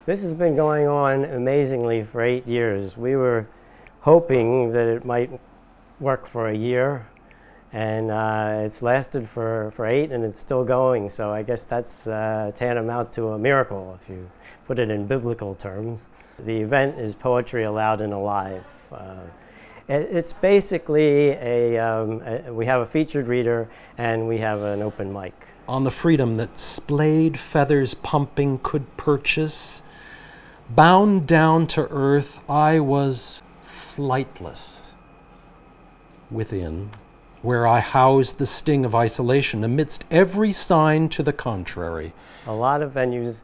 This has been going on amazingly for 8 years. We were hoping that it might work for a year, and it's lasted for 8 and it's still going, so I guess that's tantamount to a miracle if you put it in biblical terms. The event is Poetry Aloud and Alive. It's basically we have a featured reader and we have an open mic. On the freedom that splayed feathers pumping could purchase, bound down to earth, I was flightless within, where I housed the sting of isolation amidst every sign to the contrary. A lot of venues,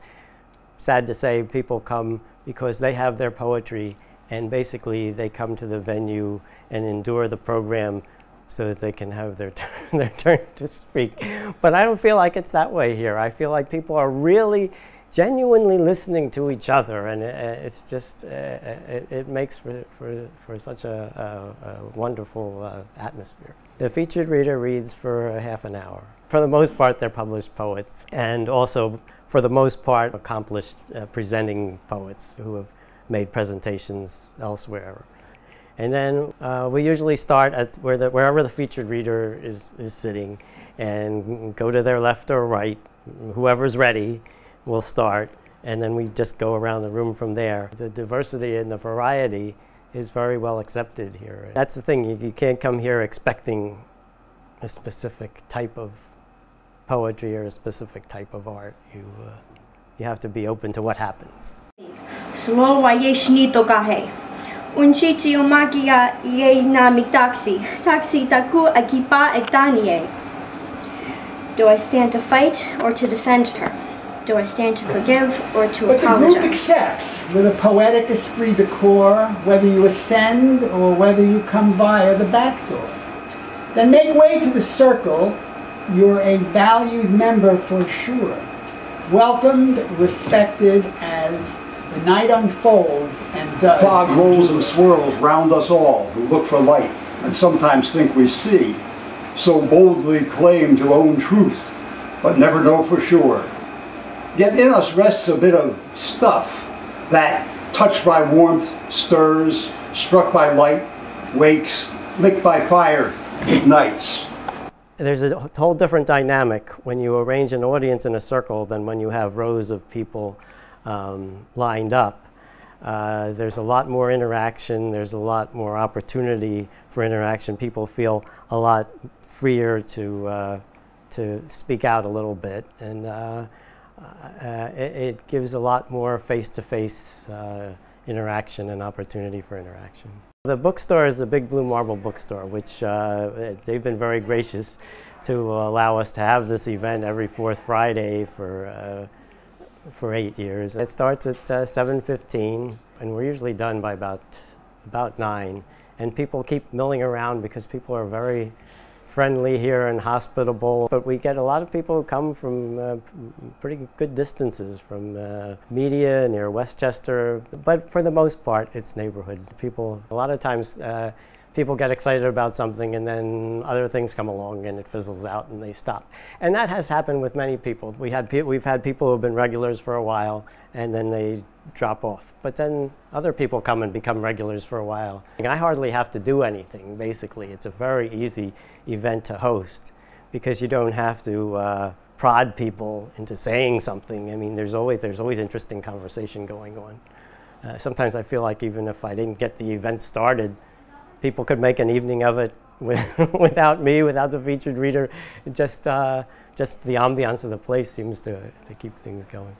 sad to say, people come because they have their poetry, and basically they come to the venue and endure the program so that they can have their turn to speak. But I don't feel like it's that way here. I feel like people are really genuinely listening to each other, and it's just, it makes for such a wonderful atmosphere. The featured reader reads for a half an hour. For the most part, they're published poets, and also, for the most part, accomplished presenting poets who have made presentations elsewhere. And then we usually start at wherever the featured reader is sitting, and go to their left or right. Whoever's ready will start, and then we just go around the room from there. The diversity and the variety is very well accepted here. That's the thing, you can't come here expecting a specific type of poetry or a specific type of art. You have to be open to what happens. Slow nito kahe. Unchi chiomakia ye na mitaxi. Taxi taku akipa etanie. Do I stand to fight or to defend her? Do I stand to forgive or to apologize? But the group accepts with a poetic esprit de corps whether you ascend or whether you come via the back door. Then make way to the circle. You're a valued member for sure. Welcomed, respected as the night unfolds and does. Fog rolls and swirls round us all who look for light and sometimes think we see. So boldly claim to own truth, but never know for sure. Yet in us rests a bit of stuff that, touched by warmth, stirs, struck by light, wakes, licked by fire, ignites. There's a whole different dynamic when you arrange an audience in a circle than when you have rows of people lined up. There's a lot more interaction, there's a lot more opportunity for interaction. People feel a lot freer to speak out a little bit, and it gives a lot more face-to-face interaction and opportunity for interaction. The bookstore is the Big Blue Marble Bookstore, which they've been very gracious to allow us to have this event every fourth Friday for 8 years. It starts at 7:15, and we're usually done by about 9. And people keep milling around because people are very friendly here and hospitable. But we get a lot of people who come from pretty good distances, from Media, near Westchester. But for the most part, it's neighborhood. People, a lot of times, people get excited about something and then other things come along and it fizzles out and they stop. And that has happened with many people. We've had people who have been regulars for a while and then they drop off. But then other people come and become regulars for a while. I hardly have to do anything, basically. It's a very easy event to host because you don't have to prod people into saying something. I mean, there's always interesting conversation going on. Sometimes I feel like even if I didn't get the event started, people could make an evening of it without me, without the featured reader. Just the ambiance of the place seems to keep things going.